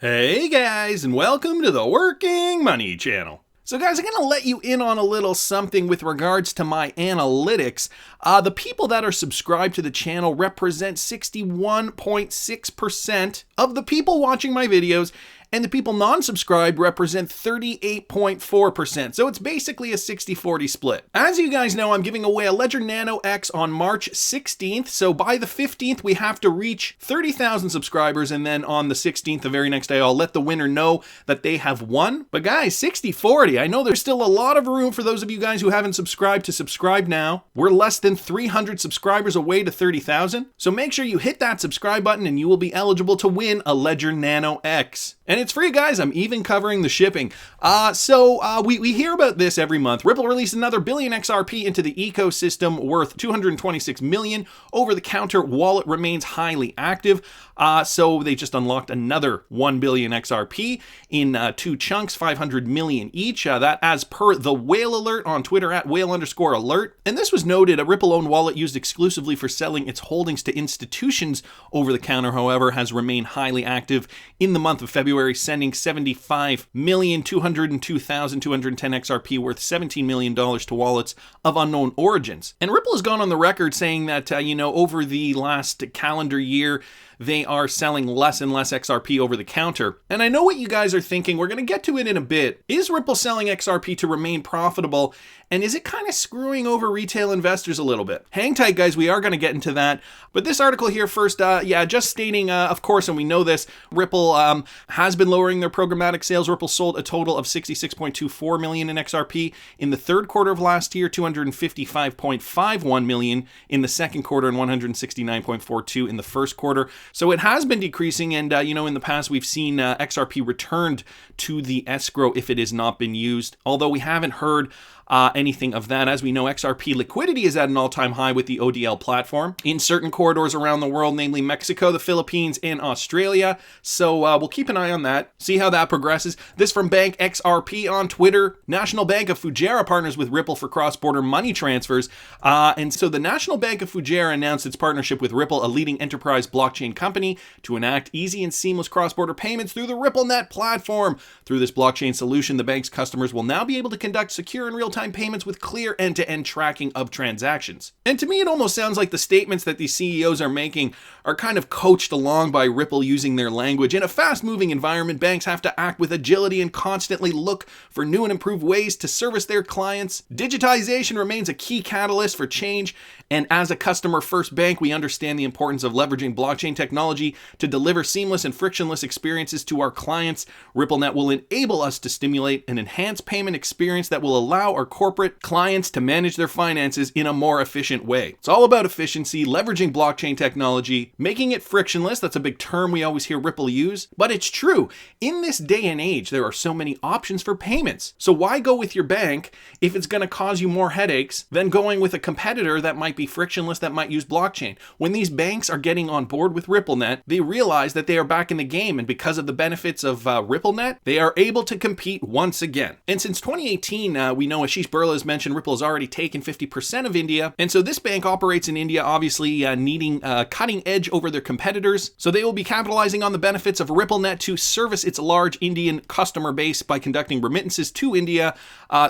Hey guys, and welcome to the Working Money Channel. So guys, I'm going to let you in on a little something with regards to my analytics. The people that are subscribed to the channel represent 61.6% of the people watching my videos, and the people non-subscribed represent 38.4%. So it's basically a 60-40 split. As you guys know, I'm giving away a Ledger Nano X on March 16th. So by the 15th, we have to reach 30,000 subscribers. And then on the 16th, the very next day, I'll let the winner know that they have won. But guys, 60-40, I know there's still a lot of room for those of you guys who haven't subscribed to subscribe now. We're less than 300 subscribers away to 30,000. So make sure you hit that subscribe button and you will be eligible to win a Ledger Nano X. And it's free, guys. I'm even covering the shipping. We hear about this every month. Ripple released another billion XRP into the ecosystem worth 226 million. Over-the-counter wallet remains highly active. So they just unlocked another 1 billion XRP in two chunks, 500 million each. That as per the whale alert on Twitter at whale_alert. And this was noted, a Ripple-owned wallet used exclusively for selling its holdings to institutions over the counter, however, has remained highly active in the month of February, sending 75,202,210 XRP worth $17 million to wallets of unknown origins. And Ripple has gone on the record saying that, over the last calendar year, they are selling less and less XRP over the counter. And I know what you guys are thinking. We're going to get to it in a bit. Is Ripple selling XRP to remain profitable? And is it kind of screwing over retail investors a little bit? Hang tight, guys. We are going to get into that. But this article here first, just stating, of course, and we know this, Ripple has been lowering their programmatic sales. Ripple sold a total of 66.24 million in XRP in the third quarter of last year, 255.51 million in the second quarter, and 169.42 in the first quarter. So it has been decreasing, and in the past we've seen XRP returned to the escrow if it has not been used, although we haven't heard anything of that. As we know, XRP liquidity is at an all-time high with the ODL platform in certain corridors around the world, namely Mexico, the Philippines, and Australia. So we'll keep an eye on that, see how that progresses. This from Bank XRP on Twitter. National Bank of Fujairah partners with Ripple for cross-border money transfers. And so the National Bank of Fujairah announced its partnership with Ripple, a leading enterprise blockchain company, to enact easy and seamless cross-border payments through the RippleNet platform. Through this blockchain solution, the bank's customers will now be able to conduct secure and real-time payments with clear end-to-end tracking of transactions. And to me, it almost sounds like the statements that these CEOs are making are kind of coached along by Ripple using their language. In a fast-moving environment, banks have to act with agility and constantly look for new and improved ways to service their clients. Digitization remains a key catalyst for change, and as a customer-first bank, we understand the importance of leveraging blockchain technology to deliver seamless and frictionless experiences to our clients. RippleNet will enable us to stimulate an enhanced payment experience that will allow our corporate clients to manage their finances in a more efficient way. It's all about efficiency, leveraging blockchain technology, making it frictionless. That's a big term we always hear Ripple use, but it's true. In this day and age, there are so many options for payments. So why go with your bank if it's going to cause you more headaches than going with a competitor that might be frictionless, that might use blockchain? When these banks are getting on board with RippleNet, they realize that they are back in the game, and because of the benefits of RippleNet, they are able to compete once again. And since 2018, we know Ashish Burla has mentioned Ripple has already taken 50% of India, and so this bank operates in India, obviously needing cutting edge over their competitors. So they will be capitalizing on the benefits of RippleNet to service its large Indian customer base by conducting remittances to India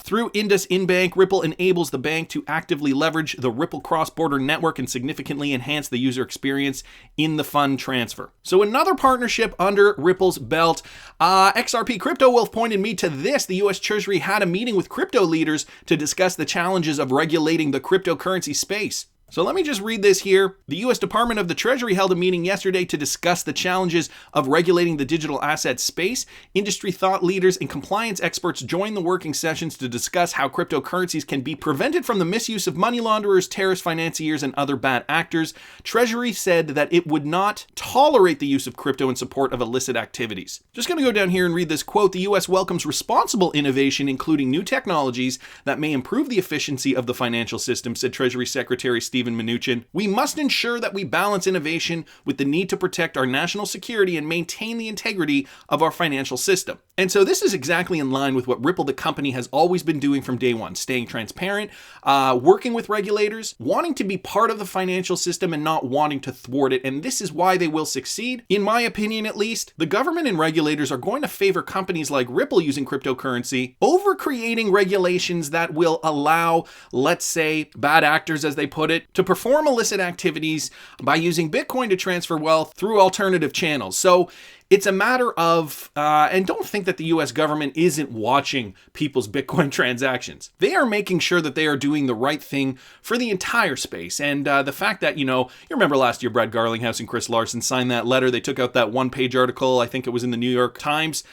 through Indus InBank. Ripple enables the bank to actively leverage the Ripple cross-border network and significantly enhance the user experience in the fund transfer. So another partnership under Ripple's belt. XRP Crypto Wealth pointed me to this. The U.S. Treasury had a meeting with crypto leaders to discuss the challenges of regulating the cryptocurrency space. So let me just read this here. The U.S. Department of the Treasury held a meeting yesterday to discuss the challenges of regulating the digital asset space. Industry thought leaders and compliance experts joined the working sessions to discuss how cryptocurrencies can be prevented from the misuse of money launderers, terrorist financiers, and other bad actors. Treasury said that it would not tolerate the use of crypto in support of illicit activities. Just going to go down here and read this quote. The U.S. welcomes responsible innovation, including new technologies that may improve the efficiency of the financial system, said Treasury Secretary Steven Mnuchin. We must ensure that we balance innovation with the need to protect our national security and maintain the integrity of our financial system. And so this is exactly in line with what Ripple, the company, has always been doing from day one, staying transparent, working with regulators, wanting to be part of the financial system and not wanting to thwart it. And this is why they will succeed. In my opinion, at least, the government and regulators are going to favor companies like Ripple using cryptocurrency over creating regulations that will allow, let's say, bad actors, as they put it, to perform illicit activities by using Bitcoin to transfer wealth through alternative channels. So it's a matter of, and don't think that the US government isn't watching people's Bitcoin transactions. They are making sure that they are doing the right thing for the entire space. And the fact that, you remember last year, Brad Garlinghouse and Chris Larson signed that letter. They took out that one-page article, I think it was in the New York Times,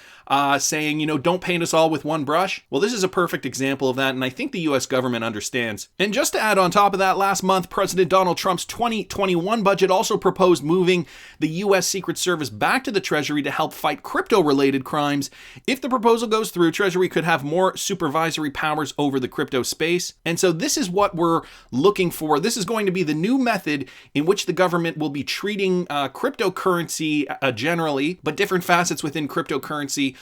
saying, don't paint us all with one brush. Well, this is a perfect example of that, and I think the US government understands. And just to add on top of that, last month, President Donald Trump's 2021 budget also proposed moving the US Secret Service back to the Treasury to help fight crypto-related crimes. If the proposal goes through, Treasury could have more supervisory powers over the crypto space. And so this is what we're looking for. This is going to be the new method in which the government will be treating cryptocurrency generally, but different facets within cryptocurrency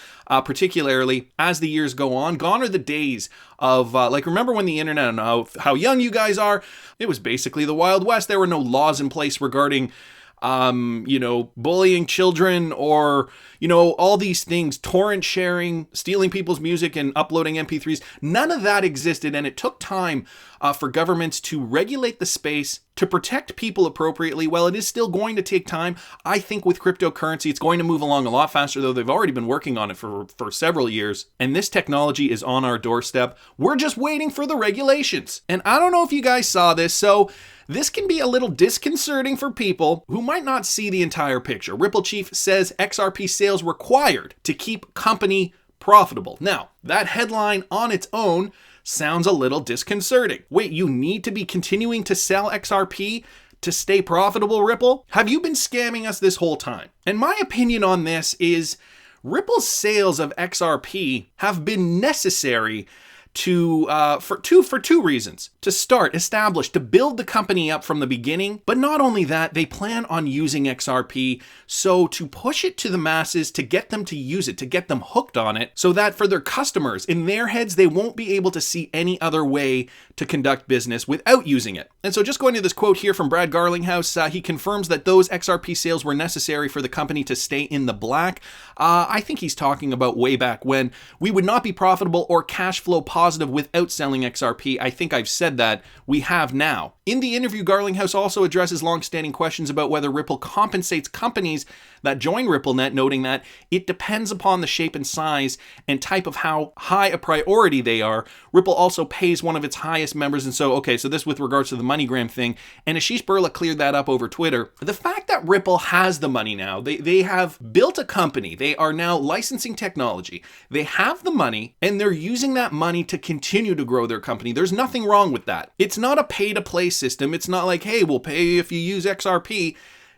particularly as the years go on. Gone are the days of, remember when the internet, I don't know how young you guys are, it was basically the Wild West. There were no laws in place regarding bullying children or, all these things, torrent sharing, stealing people's music and uploading MP3s. None of that existed, and it took time for governments to regulate the space, to protect people appropriately. Well, it is still going to take time. I think with cryptocurrency, it's going to move along a lot faster, though they've already been working on it for several years. And this technology is on our doorstep. We're just waiting for the regulations. And I don't know if you guys saw this, so this can be a little disconcerting for people who might not see the entire picture. Ripple chief says XRP sales required to keep company profitable. Now, that headline on its own sounds a little disconcerting. Wait, you need to be continuing to sell XRP to stay profitable, Ripple? Have you been scamming us this whole time? And my opinion on this is Ripple's sales of XRP have been necessary for two reasons. To start, establish, to build the company up from the beginning. But not only that, they plan on using XRP so to push it to the masses, to get them to use it, to get them hooked on it, so that for their customers, in their heads, they won't be able to see any other way to conduct business without using it. And so just going to this quote here from Brad Garlinghouse, he confirms that those XRP sales were necessary for the company to stay in the black. I think he's talking about way back when we would not be profitable or cash flow positive without selling XRP. I think I've said that. We have now. In the interview, Garlinghouse also addresses long-standing questions about whether Ripple compensates companies that join RippleNet, noting that it depends upon the shape and size and type of how high a priority they are. Ripple also pays one of its highest members. And so, so this with regards to the MoneyGram thing, and Ashish Birla cleared that up over Twitter. The fact that Ripple has the money now, they have built a company, they are now licensing technology, they have the money, and they're using that money to continue to grow their company. There's nothing wrong with that. It's not a pay-to-play system. It's not like, hey, we'll pay you if you use XRP.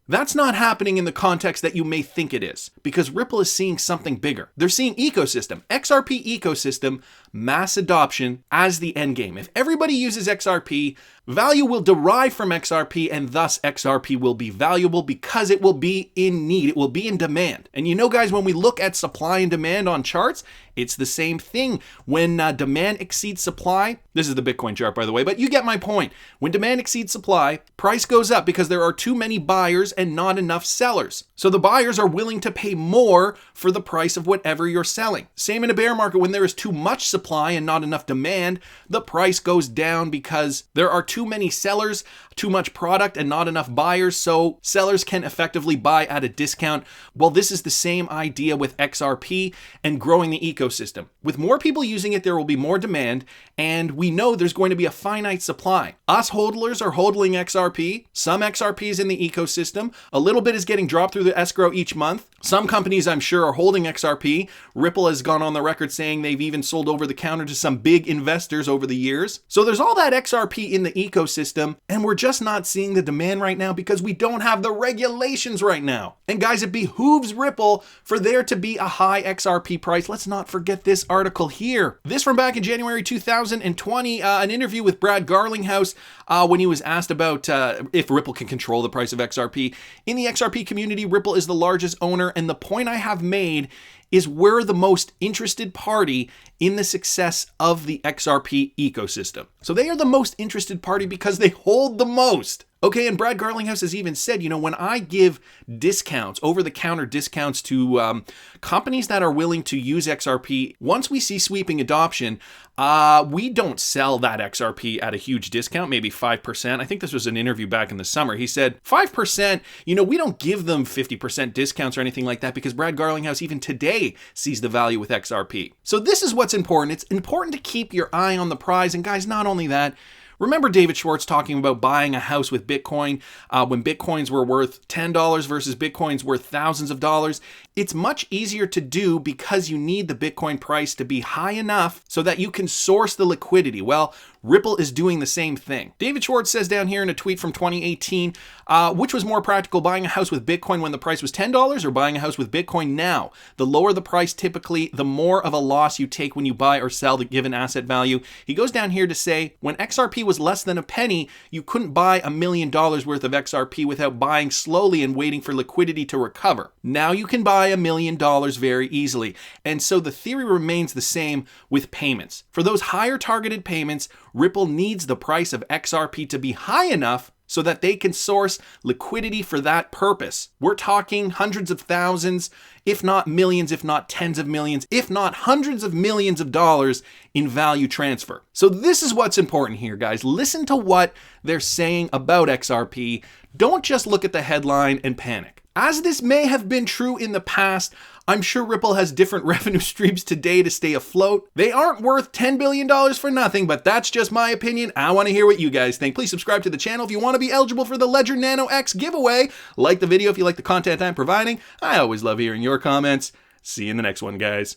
That's not happening in the context that you may think it is, because Ripple is seeing something bigger. They're seeing ecosystem, XRP ecosystem, mass adoption as the end game. If everybody uses XRP, value will derive from XRP, and thus XRP will be valuable because it will be in need. It will be in demand. And guys, when we look at supply and demand on charts, it's the same thing. When demand exceeds supply, this is the Bitcoin chart, by the way, but you get my point. When demand exceeds supply, price goes up because there are too many buyers and not enough sellers. So the buyers are willing to pay more for the price of whatever you're selling. Same in a bear market. When there is too much supply and not enough demand, the price goes down because there are too many sellers, too much product, and not enough buyers, so sellers can effectively buy at a discount. Well, this is the same idea with XRP and growing the ecosystem. With more people using it, there will be more demand, and we know there's going to be a finite supply. Us hodlers are hodling XRP. Some XRP is in the ecosystem. A little bit is getting dropped through the escrow each month. Some companies, I'm sure, are holding XRP. Ripple has gone on the record saying they've even sold over the counter to some big investors over the years. So there's all that XRP in the ecosystem, and we're just not seeing the demand right now because we don't have the regulations right now. And guys, it behooves Ripple for there to be a high XRP price. Let's not forget this article here. This from back in January 2020, an interview with Brad Garlinghouse when he was asked about if Ripple can control the price of XRP. In the XRP community, Ripple is the largest owner, and the point I have made is we're the most interested party in the success of the XRP ecosystem. So they are the most interested party because they hold the most. Okay, and Brad Garlinghouse has even said, when I give discounts, over-the-counter discounts to companies that are willing to use XRP, once we see sweeping adoption, we don't sell that XRP at a huge discount, maybe 5%. I think this was an interview back in the summer. He said 5%, we don't give them 50% discounts or anything like that because Brad Garlinghouse even today sees the value with XRP. So this is what's important. It's important to keep your eye on the prize. And guys, not only that, remember David Schwartz talking about buying a house with Bitcoin when Bitcoins were worth $10 versus Bitcoins worth thousands of dollars. It's much easier to do because you need the Bitcoin price to be high enough so that you can source the liquidity. Well, Ripple is doing the same thing. David Schwartz says down here in a tweet from 2018, which was more practical, buying a house with Bitcoin when the price was $10 or buying a house with Bitcoin now? The lower the price typically, the more of a loss you take when you buy or sell the given asset value. He goes down here to say, when XRP was less than a penny, you couldn't buy $1 million worth of XRP without buying slowly and waiting for liquidity to recover. Now you can buy $1 million very easily. And so the theory remains the same with payments. For those higher targeted payments, Ripple needs the price of XRP to be high enough so that they can source liquidity for that purpose. We're talking hundreds of thousands, if not millions, if not tens of millions, if not hundreds of millions of dollars in value transfer. So this is what's important here, guys. Listen to what they're saying about XRP. Don't just look at the headline and panic. As this may have been true in the past, I'm sure Ripple has different revenue streams today to stay afloat. They aren't worth $10 billion for nothing, but that's just my opinion. I want to hear what you guys think. Please subscribe to the channel if you want to be eligible for the Ledger Nano X giveaway. Like the video if you like the content I'm providing. I always love hearing your comments. See you in the next one, guys.